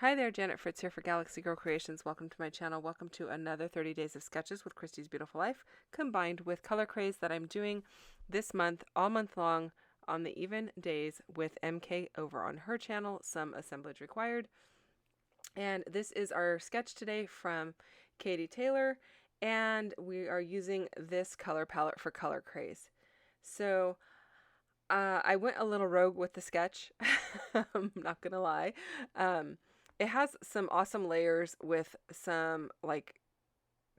Hi there, Janet Fritz here for Galaxy Girl Creations. Welcome to my channel. Welcome to another 30 Days of Sketches with Christy's Beautiful Life, combined with Color Craze that I'm doing this month, all month long, on the even days with MK over on her channel, some assemblage required. And this is our sketch today from Katie Taylor, and we are using this color palette for Color Craze. So I went a little rogue with the sketch, I'm not gonna lie. It has some awesome layers with some like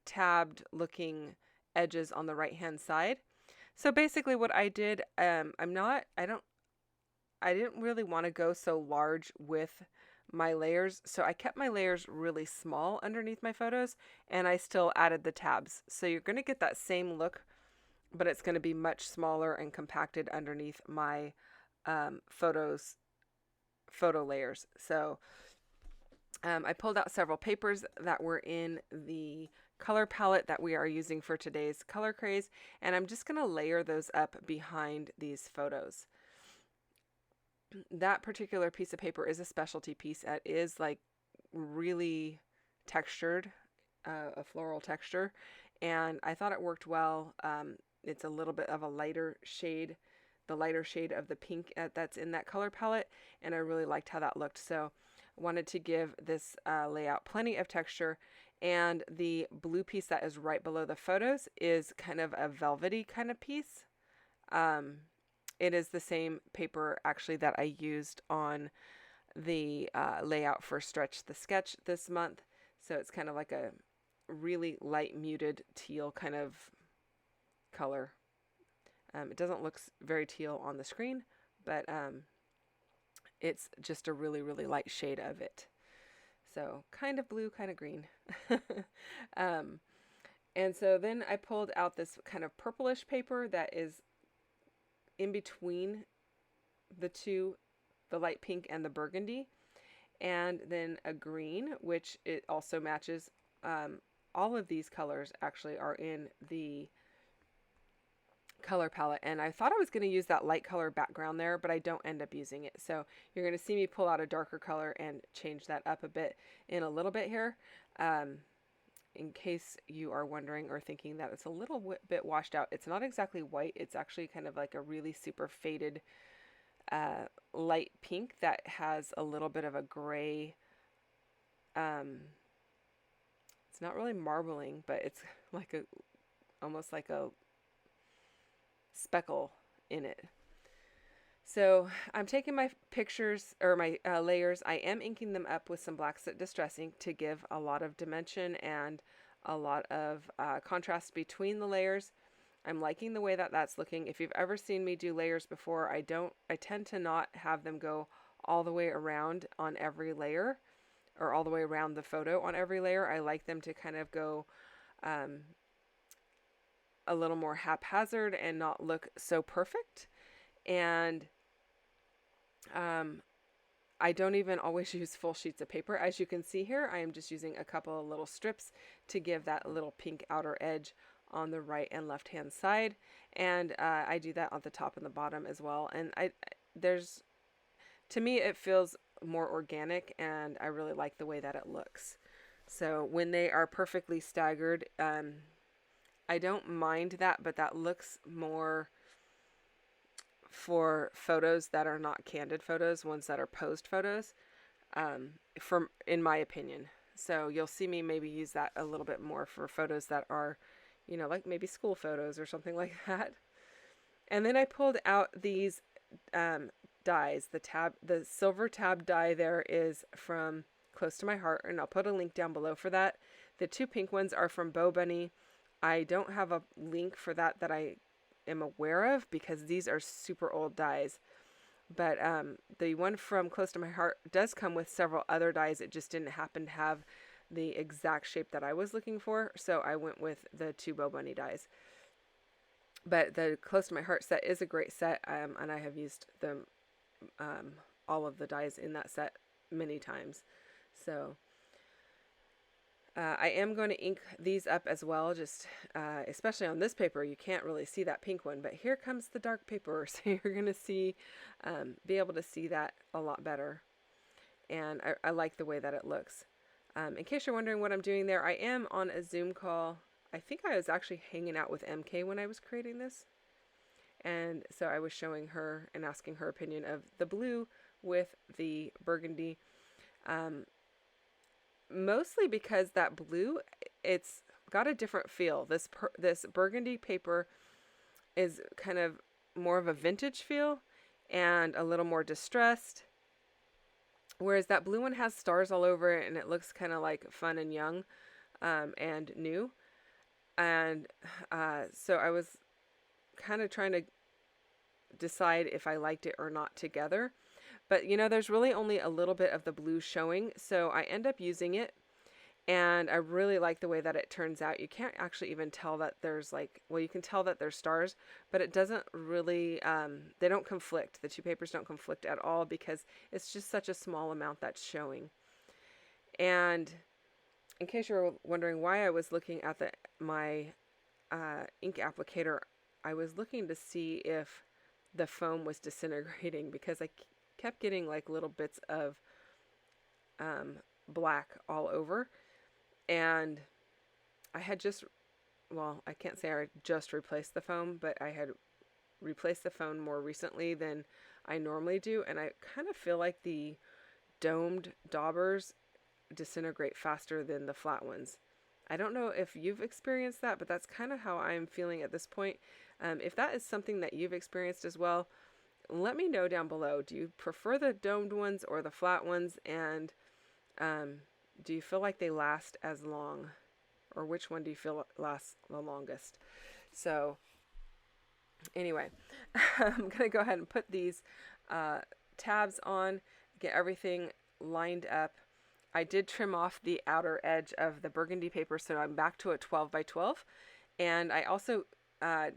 tabbed looking edges on the right hand side. So basically what I did, I didn't really want to go so large with my layers. So I kept my layers really small underneath my photos, and I still added the tabs. So you're going to get that same look, but it's going to be much smaller and compacted underneath my photo layers. So I pulled out several papers that were in the color palette that we are using for today's Color Craze, and I'm just going to layer those up behind these photos. That particular piece of paper is a specialty piece that is like really textured, a floral texture, and I thought it worked well. It's a little bit of a lighter shade, the lighter shade of the pink that's in that color palette, and I really liked how that looked. So wanted to give this layout plenty of texture, and the blue piece that is right below the photos is kind of a velvety kind of piece. It is the same paper actually that I used on the layout for Stretch the Sketch this month, so it's kind of like a really light muted teal kind of color. It doesn't look very teal on the screen, but it's just a really, really light shade of it. So kind of blue, kind of green. And so then I pulled out this kind of purplish paper that is in between the two, the light pink and the burgundy. And then a green, which it also matches. All of these colors actually are in the color palette, and I thought I was going to use that light color background there, but I don't end up using it. So you're going to see me pull out a darker color and change that up a bit in a little bit here, in case you are wondering or thinking that it's a little bit washed out. It's not exactly white. It's actually kind of like a really super faded light pink that has a little bit of a gray, it's not really marbling, but it's like almost like a speckle in it. So I'm taking my pictures or my layers. I am inking them up with some Black Soot Distressing to give a lot of dimension and a lot of contrast between the layers. I'm liking the way that that's looking. If you've ever seen me do layers before, I tend to not have them go all the way around on every layer, or all the way around the photo on every layer. I like them to kind of go a little more haphazard and not look so perfect. And I don't even always use full sheets of paper. As you can see here, I am just using a couple of little strips to give that little pink outer edge on the right and left hand side. And I do that on the top and the bottom as well. And to me, it feels more organic, and I really like the way that it looks. So when they are perfectly staggered, I don't mind that, but that looks more for photos that are not candid photos, ones that are posed photos, in my opinion. So you'll see me maybe use that a little bit more for photos that are, like maybe school photos or something like that. And then I pulled out these dies. The silver tab die there is from Close to My Heart, and I'll put a link down below for that. The two pink ones are from Bo Bunny. I don't have a link for that I am aware of, because these are super old dies. But the one from Close to My Heart does come with several other dies. It just didn't happen to have the exact shape that I was looking for, so I went with the two Bo Bunny dies. But the Close to My Heart set is a great set, and I have used them, all of the dies in that set many times. So I am going to ink these up as well, just especially on this paper. You can't really see that pink one, but here comes the dark paper, so you're going to be able to see that a lot better. and I like the way that it looks. In case you're wondering what I'm doing there, I am on a Zoom call. I think I was actually hanging out with MK when I was creating this. And so I was showing her and asking her opinion of the blue with the burgundy. Mostly because that blue, it's got a different feel. This burgundy paper is kind of more of a vintage feel and a little more distressed. Whereas that blue one has stars all over it and it looks kind of like fun and young and new. And so I was kind of trying to decide if I liked it or not together. But you know, there's really only a little bit of the blue showing, so I end up using it. And I really like the way that it turns out. You can't actually even tell that there's like, well, you can tell that there's stars, but it doesn't really, they don't conflict. The two papers don't conflict at all because it's just such a small amount that's showing. And in case you're wondering why I was looking at my ink applicator, I was looking to see if the foam was disintegrating because I kept getting like little bits of black all over. And I had just, well, I can't say I just replaced the foam, but I had replaced the foam more recently than I normally do. And I kind of feel like the domed daubers disintegrate faster than the flat ones. I don't know if you've experienced that, but that's kind of how I'm feeling at this point. If that is something that you've experienced as well, let me know down below. Do you prefer the domed ones or the flat ones? And do you feel like they last as long? Or which one do you feel lasts the longest? So anyway, I'm going to go ahead and put these tabs on, get everything lined up. I did trim off the outer edge of the burgundy paper, so I'm back to a 12 by 12. And I also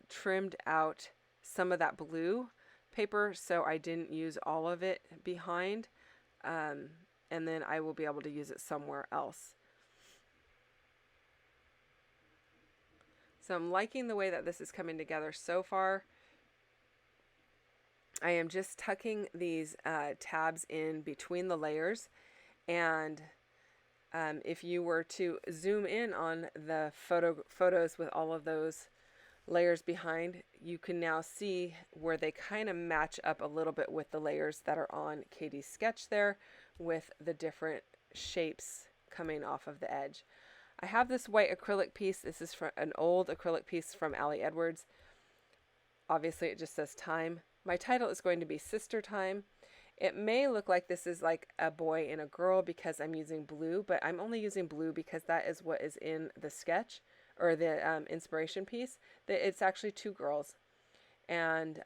trimmed out some of that blue paper, so I didn't use all of it behind. And then I will be able to use it somewhere else. So I'm liking the way that this is coming together so far. I am just tucking these tabs in between the layers, and if you were to zoom in on the photos with all of those layers behind, you can now see where they kind of match up a little bit with the layers that are on Katie's sketch there, with the different shapes coming off of the edge. I have this white acrylic piece. This is from an old acrylic piece from Ali Edwards. Obviously it just says time. My title is going to be Sister Time. It may look like this is like a boy and a girl because I'm using blue, but I'm only using blue because that is what is in the sketch or the inspiration piece. It's actually two girls. And,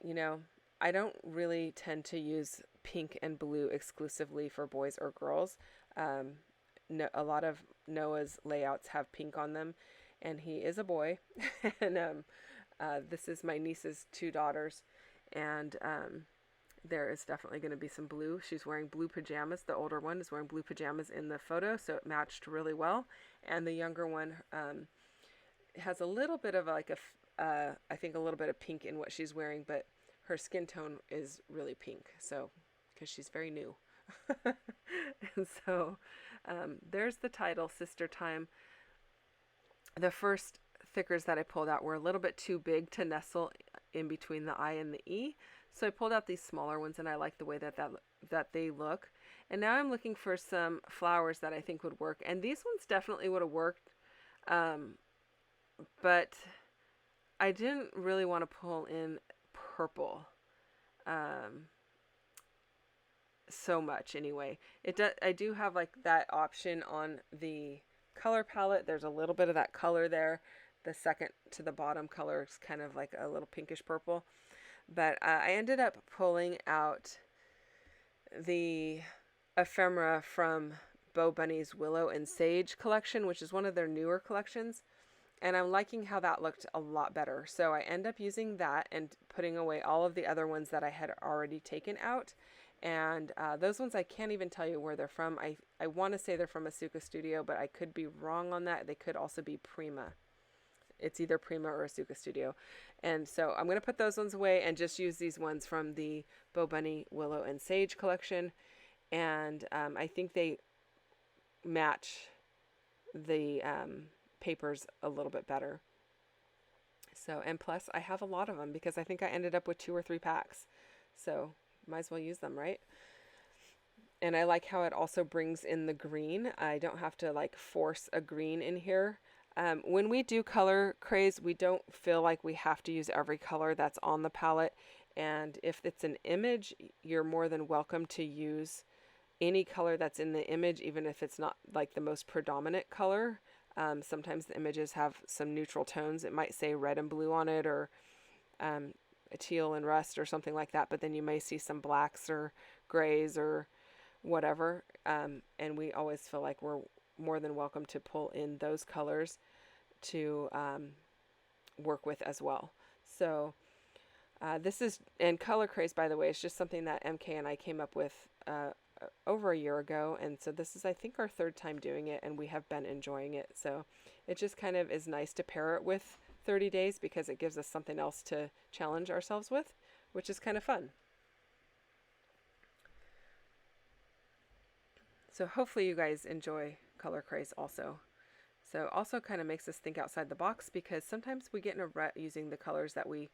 you know, I don't really tend to use pink and blue exclusively for boys or girls. No, a lot of Noah's layouts have pink on them, and he is a boy. And this is my niece's two daughters, and there is definitely going to be some blue. She's wearing blue pajamas. The older one is wearing blue pajamas in the photo, so it matched really well. And the younger one has a little bit of like I think a little bit of pink in what she's wearing, but her skin tone is really pink, so because she's very new. And so there's the title, Sister Time. The first thickers that I pulled out were a little bit too big to nestle in between the I and the E, so I pulled out these smaller ones, and I like the way that they look. And now I'm looking for some flowers that I think would work, and these ones definitely would have worked, but I didn't really want to pull in purple so much anyway. I do have like that option on the color palette. There's a little bit of that color there. The second to the bottom color is kind of like a little pinkish purple. But I ended up pulling out the ephemera from Bo Bunny's Willow and Sage collection, which is one of their newer collections. And I'm liking how that looked a lot better. So I end up using that and putting away all of the other ones that I had already taken out. And those ones I can't even tell you where they're from. I want to say they're from Asuka Studio, but I could be wrong on that. They could also be Prima. It's either Prima or Asuka Studio. And so I'm going to put those ones away and just use these ones from the Bo Bunny, Willow, and Sage collection. And I think they match the papers a little bit better. So, and plus I have a lot of them because I think I ended up with 2 or 3 packs. So might as well use them, right? And I like how it also brings in the green. I don't have to like force a green in here. When we do Color Craze, we don't feel like we have to use every color that's on the palette. And if it's an image, you're more than welcome to use any color that's in the image, even if it's not like the most predominant color. Sometimes the images have some neutral tones. It might say red and blue on it, or teal and rust or something like that. But then you may see some blacks or grays or whatever. And we always feel like we're more than welcome to pull in those colors to work with as well. So this is, and Color Craze, by the way, is just something that MK and I came up with over a year ago. And so this is, I think, our 3rd time doing it, and we have been enjoying it. So it just kind of is nice to pair it with 30 days because it gives us something else to challenge ourselves with, which is kind of fun. So hopefully you guys enjoy Color Craze also. So also kind of makes us think outside the box, because sometimes we get in a rut using the colors that we,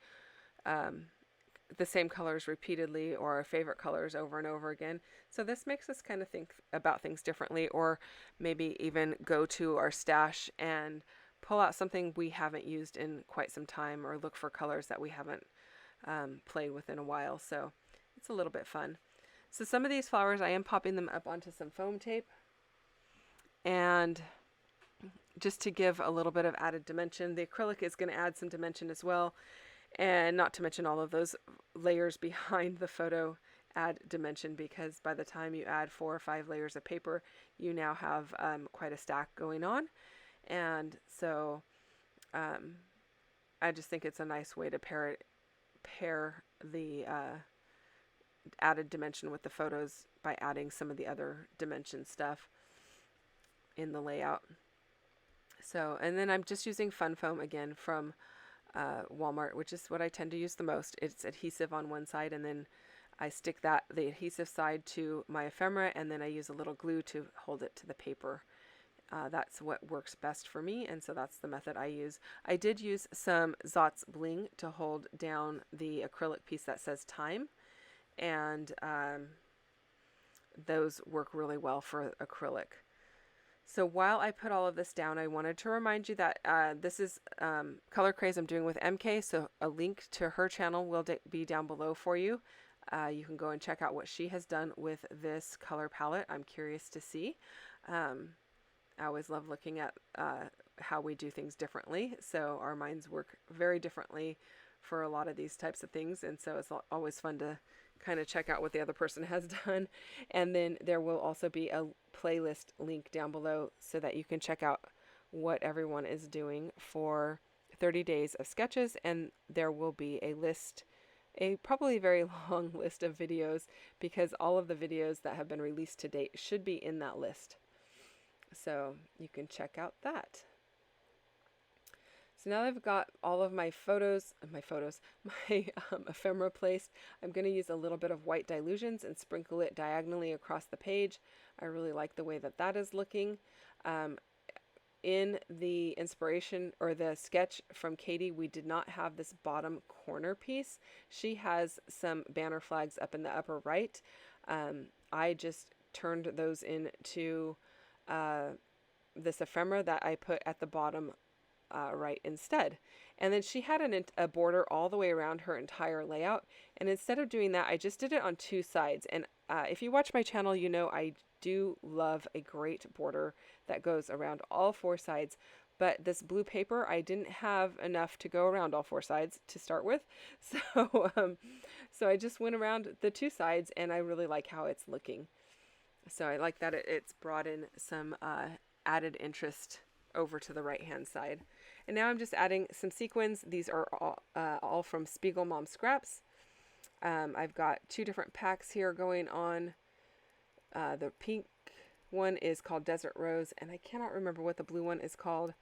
the same colors repeatedly, or our favorite colors over and over again. So this makes us kind of think about things differently, or maybe even go to our stash and pull out something we haven't used in quite some time, or look for colors that we haven't played with in a while. So it's a little bit fun. So some of these flowers, I am popping them up onto some foam tape, and just to give a little bit of added dimension. The acrylic is going to add some dimension as well, and not to mention all of those layers behind the photo add dimension, because by the time you add 4 or 5 layers of paper, you now have quite a stack going on. And so I just think it's a nice way to pair the added dimension with the photos by adding some of the other dimension stuff in the layout. So, and then I'm just using Fun Foam again from Walmart, which is what I tend to use the most. It's adhesive on one side, and then I stick the adhesive side to my ephemera, and then I use a little glue to hold it to the paper. That's what works best for me, and so that's the method I use. I did use some Zotz Bling to hold down the acrylic piece that says time, and those work really well for acrylic. So while I put all of this down, I wanted to remind you that this is Color Craze I'm doing with MK, so a link to her channel will be down below for you. You can go and check out what she has done with this color palette. I'm curious to see. I always love looking at how we do things differently. So our minds work very differently for a lot of these types of things, and so it's always fun to kind of check out what the other person has done. And then there will also be a playlist link down below so that you can check out what everyone is doing for 30 days of sketches, and there will be a list, a probably very long list of videos, because all of the videos that have been released to date should be in that list. So you can check out that. So now I've got all of my ephemera placed. I'm going to use a little bit of white dilutions and sprinkle it diagonally across the page. I really like the way that that is looking. In the inspiration or the sketch from Katie, we did not have this bottom corner piece. She has some banner flags up in the upper right. I just turned those into this ephemera that I put at the bottom right instead. And then she had a border all the way around her entire layout, and instead of doing that, I just did it on 2 sides. And if you watch my channel, you know I do love a great border that goes around all 4 sides, but this blue paper, I didn't have enough to go around all 4 sides to start with, so I just went around the 2 sides, and I really like how it's looking. So I like that it's brought in some added interest over to the right hand side. And now I'm just adding some sequins. These are all from Spiegel Mom Scraps. I've got 2 different packs here going on. The pink one is called Desert Rose, and I cannot remember what the blue one is called.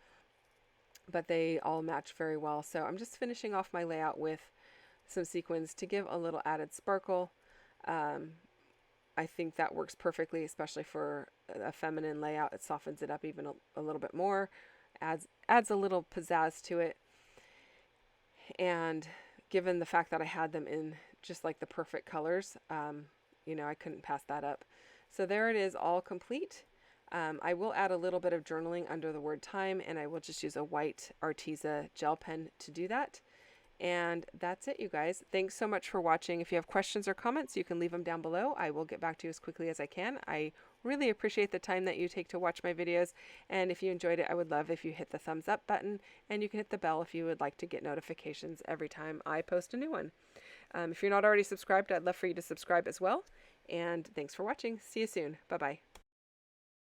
but they all match very well. So I'm just finishing off my layout with some sequins to give a little added sparkle. I think that works perfectly, especially for a feminine layout. It softens it up even a little bit more, adds a little pizzazz to it. And given the fact that I had them in just like the perfect colors, you know, I couldn't pass that up. So there it is, all complete. I will add a little bit of journaling under the word time, and I will just use a white Arteza gel pen to do that. And that's it, you guys. Thanks so much for watching. If you have questions or comments, you can leave them down below. I will get back to you as quickly as I can. I really appreciate the time that you take to watch my videos. And if you enjoyed it, I would love if you hit the thumbs up button, and you can hit the bell if you would like to get notifications every time I post a new one. If you're not already subscribed, I'd love for you to subscribe as well. And thanks for watching. See you soon. Bye-bye.